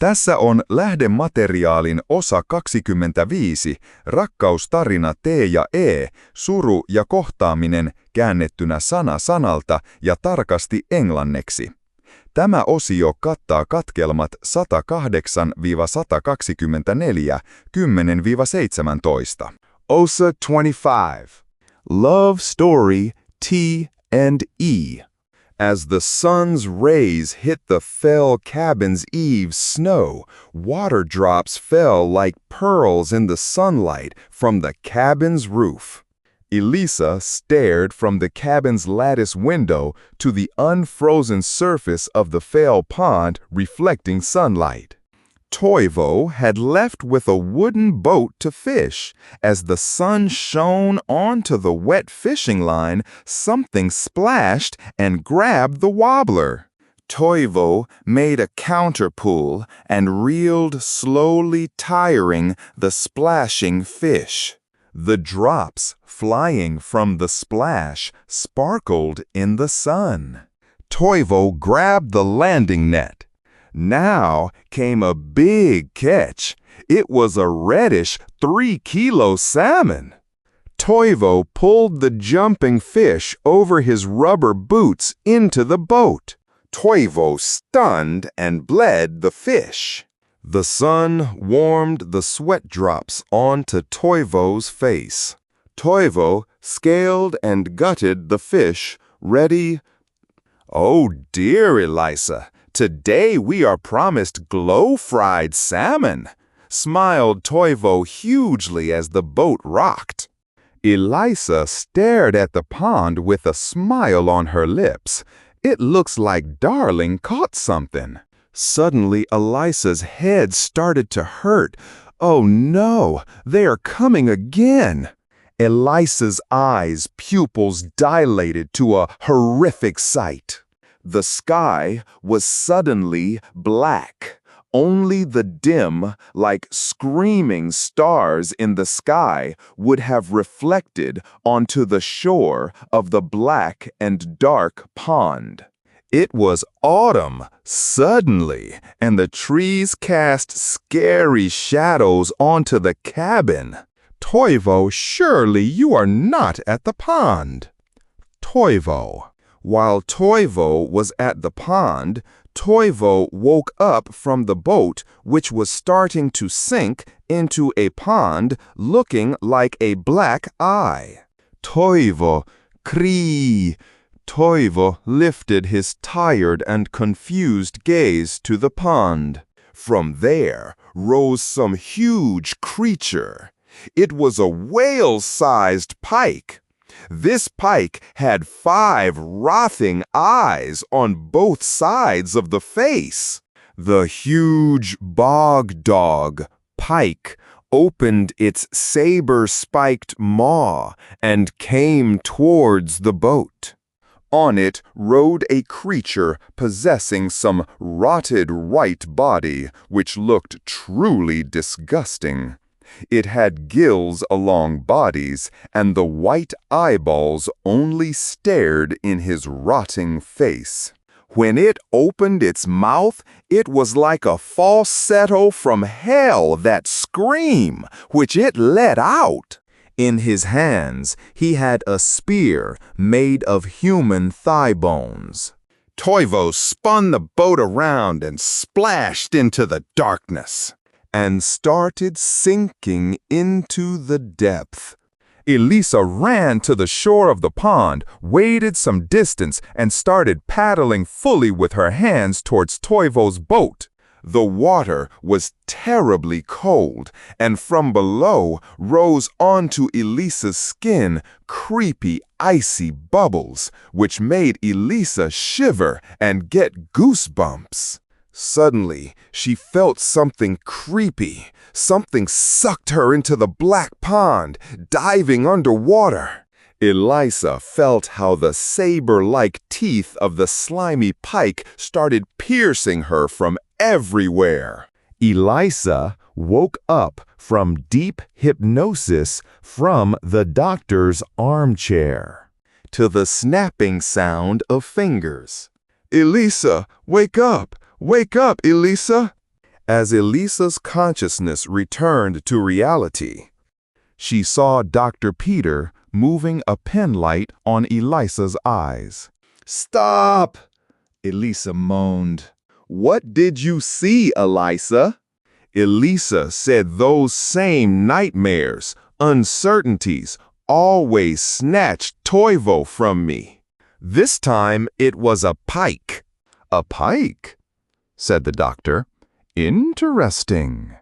Tässä on lähdemateriaalin osa 25, rakkaustarina T ja E, suru ja kohtaaminen käännettynä sana sanalta ja tarkasti englanniksi. Tämä osio kattaa katkelmat 108–124, 10–17. Osa 25. Love Story T and E. As the sun's rays hit the fell cabin's eaves snow, water drops fell like pearls in the sunlight from the cabin's roof. Elisa stared from the cabin's lattice window to the unfrozen surface of the fell pond reflecting sunlight. Toivo had left with a wooden boat to fish. As the sun shone onto the wet fishing line, something splashed and grabbed the wobbler. Toivo made a counterpull and reeled slowly, tiring the splashing fish. The drops flying from the splash sparkled in the sun. Toivo grabbed the landing net. Now came a big catch. It was a reddish 3-kilo salmon. Toivo pulled the jumping fish over his rubber boots into the boat. Toivo stunned and bled the fish. The sun warmed the sweat drops onto Toivo's face. Toivo scaled and gutted the fish, ready. "Oh dear, Elisa, today we are promised glow-fried salmon," smiled Toivo hugely as the boat rocked. Elisa stared at the pond with a smile on her lips. "It looks like Darling caught something." Suddenly, Elisa's head started to hurt. "Oh no, they are coming again." Elisa's eyes' pupils dilated to a horrific sight. The sky was suddenly black. Only the dim, like screaming stars in the sky would have reflected onto the shore of the black and dark pond. It was autumn, suddenly, and the trees cast scary shadows onto the cabin. "Toivo, surely you are not at the pond." Toivo. While Toivo was at the pond, Toivo woke up from the boat, which was starting to sink into a pond looking like a black eye. "Toivo, kree!" Toivo lifted his tired and confused gaze to the pond. From there rose some huge creature. It was a whale-sized pike. This pike had 5 writhing eyes on both sides of the face. The huge bog dog, pike, opened its saber-spiked maw and came towards the boat. On it rode a creature possessing some rotted white body, which looked truly disgusting. It had gills along bodies, and the white eyeballs only stared in his rotting face. When it opened its mouth, it was like a falsetto from hell, that scream which it let out. In his hands, he had a spear made of human thigh bones. Toivo spun the boat around and splashed into the darkness and started sinking into the depth. Elisa ran to the shore of the pond, waded some distance, and started paddling fully with her hands towards Toivo's boat. The water was terribly cold, and from below rose onto Elisa's skin creepy, icy bubbles, which made Elisa shiver and get goosebumps. Suddenly, she felt something creepy. Something sucked her into the black pond, diving underwater. Elisa felt how the saber-like teeth of the slimy pike started piercing her from everywhere. Elisa woke up from deep hypnosis from the doctor's armchair to the snapping sound of fingers. "Elisa, wake up! Wake up, Elisa!" As Elisa's consciousness returned to reality, she saw Dr. Peter moving a pen light on Elisa's eyes. "Stop!" Elisa moaned. "What did you see, Elisa?" Elisa said those same nightmares, uncertainties, always snatched Toivo from me. This time it was a pike. "A pike?" said the doctor. "Interesting."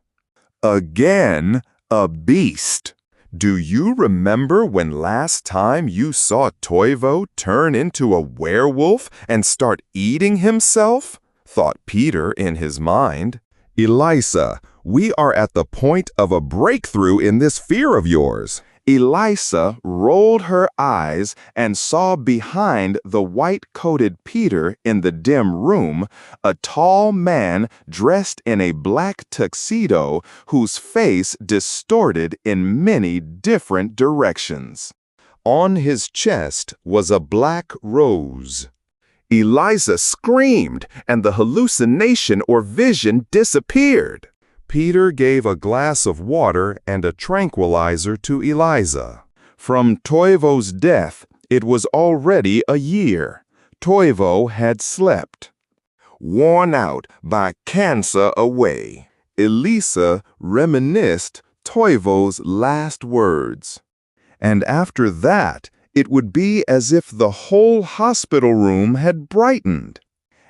"Again, a beast. Do you remember when last time you saw Toivo turn into a werewolf and start eating himself?" thought Peter in his mind. "Elisa, we are at the point of a breakthrough in this fear of yours." Elisa rolled her eyes and saw behind the white-coated Peter in the dim room a tall man dressed in a black tuxedo whose face distorted in many different directions. On his chest was a black rose. Eliza screamed, and the hallucination or vision disappeared. Peter gave a glass of water and a tranquilizer to Eliza. From Toivo's death, it was already a year. Toivo had slept, worn out by cancer away. Elisa reminisced Toivo's last words. And after that, it would be as if the whole hospital room had brightened.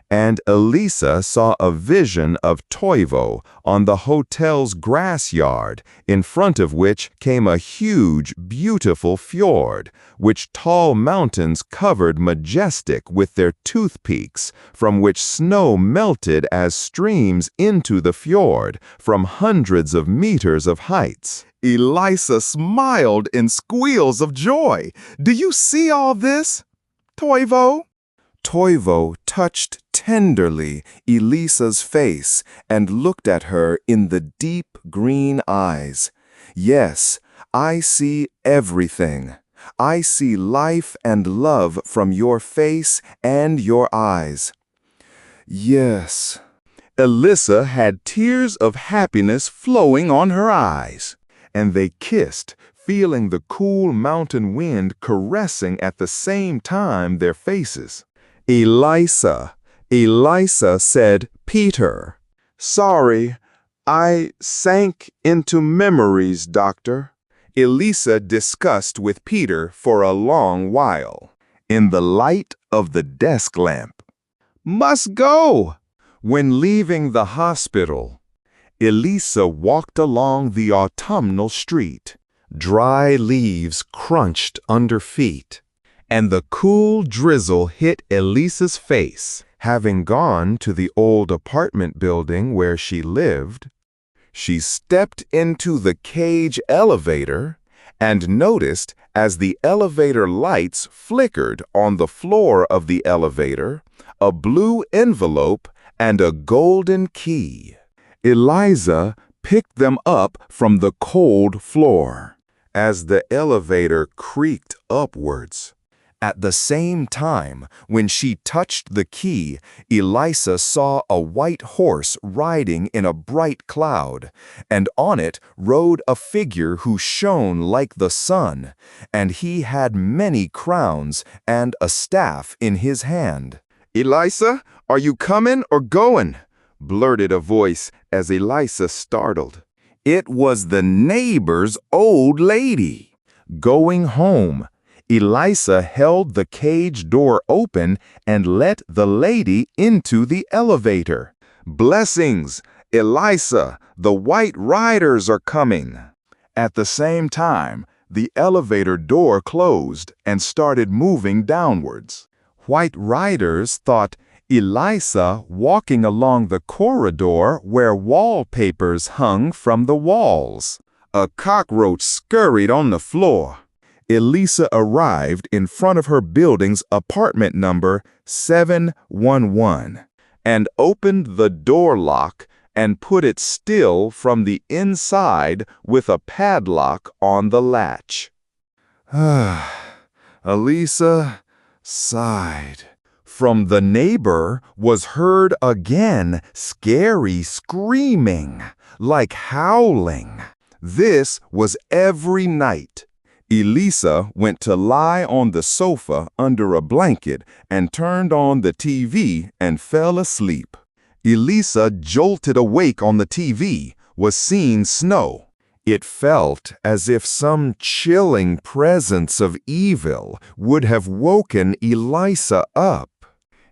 And Elisa saw a vision of Toivo on the hotel's grass yard, in front of which came a huge, beautiful fjord, which tall mountains covered majestic with their tooth peaks, from which snow melted as streams into the fjord from hundreds of meters of heights. Elisa smiled in squeals of joy. "Do you see all this, Toivo?" Toivo touched tenderly Elisa's face and looked at her in the deep green eyes. "Yes, I see everything. I see life and love from your face and your eyes." "Yes." Elisa had tears of happiness flowing on her eyes, and they kissed, feeling the cool mountain wind caressing at the same time their faces. "Elisa," Elisa said, "Peter." "Sorry, I sank into memories, doctor." Elisa discussed with Peter for a long while, in the light of the desk lamp. "Must go." When leaving the hospital, Elisa walked along the autumnal street. Dry leaves crunched under feet, and the cool drizzle hit Elisa's face. Having gone to the old apartment building where she lived, she stepped into the cage elevator and noticed as the elevator lights flickered on the floor of the elevator, a blue envelope and a golden key. Eliza picked them up from the cold floor as the elevator creaked upwards. At the same time, when she touched the key, Elisa saw a white horse riding in a bright cloud, and on it rode a figure who shone like the sun, and he had many crowns and a staff in his hand. "Elisa, are you coming or going?" blurted a voice as Elisa startled. It was the neighbor's old lady. Going home, Elisa held the cage door open and let the lady into the elevator. "Blessings, Elisa, the White Riders are coming." At the same time, the elevator door closed and started moving downwards. White Riders thought Elisa walking along the corridor where wallpapers hung from the walls. A cockroach scurried on the floor. Elisa arrived in front of her building's apartment number 711 and opened the door lock and put it still from the inside with a padlock on the latch. Elisa sighed. From the neighbor was heard again scary screaming, like howling. This was every night. Elisa went to lie on the sofa under a blanket and turned on the TV and fell asleep. Elisa jolted awake on the TV, was seeing snow. It felt as if some chilling presence of evil would have woken Elisa up.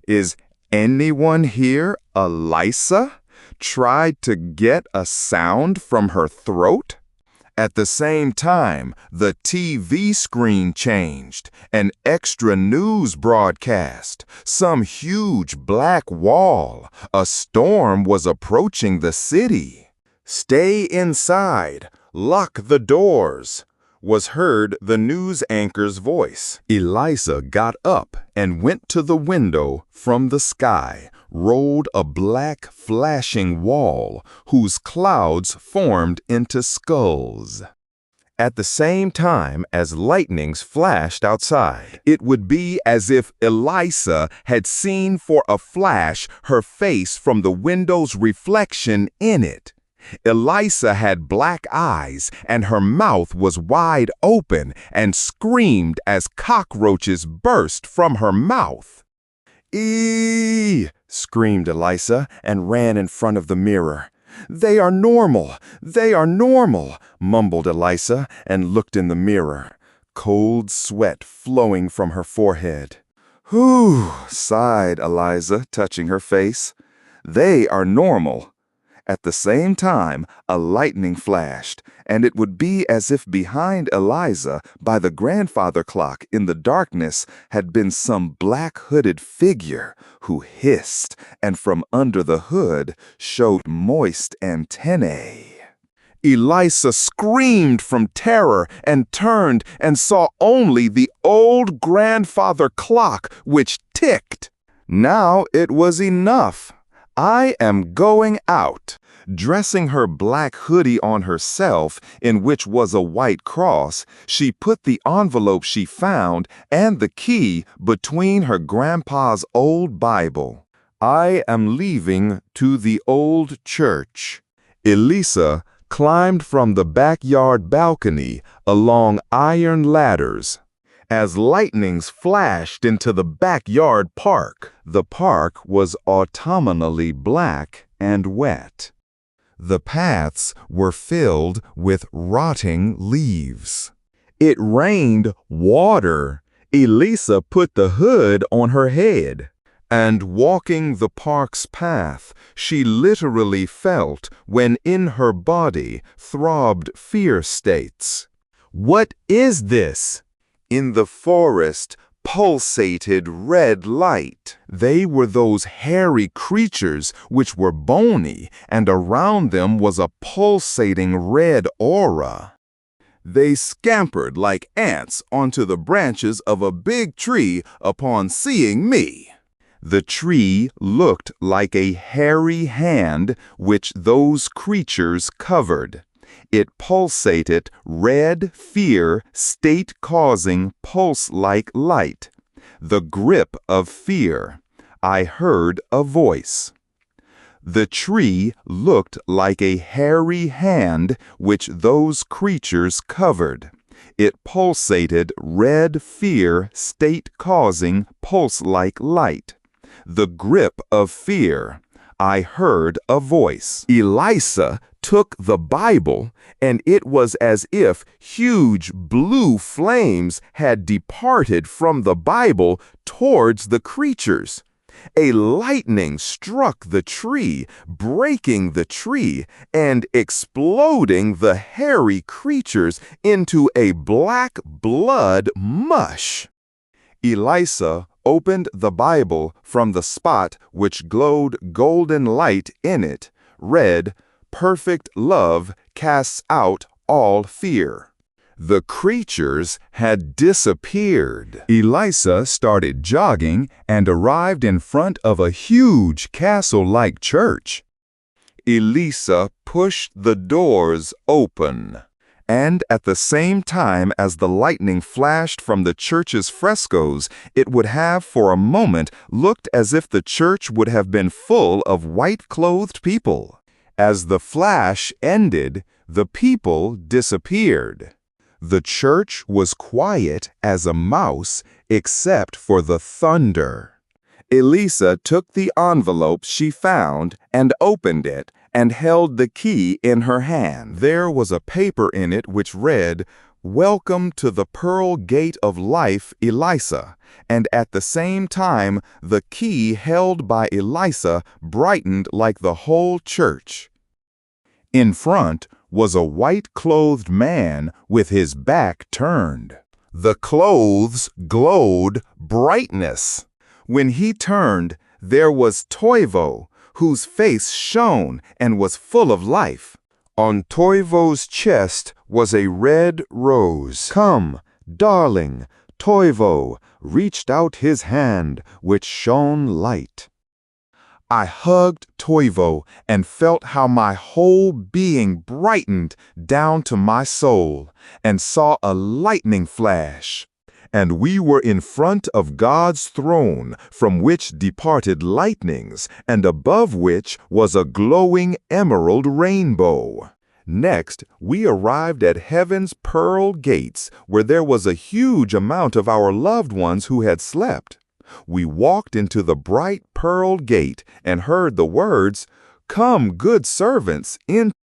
Is anyone here Elisa? Tried to get a sound from her throat? At the same time, the TV screen changed, an extra news broadcast, some huge black wall. A storm was approaching the city. Stay inside, lock the doors, was heard the news anchor's voice. Elisa got up and went to the window. From the sky rolled a black flashing wall whose clouds formed into skulls. At the same time as lightnings flashed outside, it would be as if Elisa had seen for a flash her face from the window's reflection in it. Elisa had black eyes, and her mouth was wide open and screamed as cockroaches burst from her mouth. "Eee!" screamed Elisa and ran in front of the mirror. "They are normal! They are normal!" mumbled Elisa and looked in the mirror, cold sweat flowing from her forehead. "Whew!" sighed Elisa, touching her face. "They are normal." At the same time, a lightning flashed, and it would be as if behind Elisa, by the grandfather clock in the darkness, had been some black-hooded figure who hissed, and from under the hood showed moist antennae. Elisa screamed from terror and turned and saw only the old grandfather clock, which ticked. Now it was enough. "I am going out." Dressing her black hoodie on herself, in which was a white cross, she put the envelope she found and the key between her grandpa's old Bible. "I am leaving to the old church." Elisa climbed from the backyard balcony along iron ladders. As lightnings flashed into the backyard park, the park was autumnally black and wet. The paths were filled with rotting leaves. It rained water. Elisa put the hood on her head, and walking the park's path, she literally felt when in her body throbbed fear states. "What is this?" In the forest pulsated red light. They were those hairy creatures which were bony, and around them was a pulsating red aura. They scampered like ants onto the branches of a big tree upon seeing me. The tree looked like a hairy hand which those creatures covered. It pulsated red fear, state-causing pulse-like light. The grip of fear. I heard a voice. The tree looked like a hairy hand which those creatures covered. It pulsated red fear, state-causing pulse-like light. The grip of fear. I heard a voice. Elisa took the Bible, and it was as if huge blue flames had departed from the Bible towards the creatures. A lightning struck the tree, breaking the tree and exploding the hairy creatures into a black blood mush. Elisa opened the Bible from the spot which glowed golden light in it, read, "Perfect love casts out all fear." The creatures had disappeared. Elisa started jogging and arrived in front of a huge castle-like church. Elisa pushed the doors open, And at the same time as the lightning flashed from the church's frescoes, it would have for a moment looked as if the church would have been full of white-clothed people. As the flash ended, the people disappeared. The church was quiet as a mouse except for the thunder. Elisa took the envelope she found and opened it and held the key in her hand. There was a paper in it which read, "Welcome to the Pearl Gate of Life, Elisa," and at the same time the key held by Elisa brightened like the whole church. In front was a white-clothed man with his back turned. The clothes glowed brightness. When he turned, there was Toivo, whose face shone and was full of life. On Toivo's chest was a red rose. "Come, darling," Toivo reached out his hand, which shone light. I hugged Toivo and felt how my whole being brightened down to my soul, and saw a lightning flash. And we were in front of God's throne, from which departed lightnings, and above which was a glowing emerald rainbow. Next, we arrived at heaven's pearl gates, where there was a huge amount of our loved ones who had slept. We walked into the bright pearl gate and heard the words, "Come, good servants, in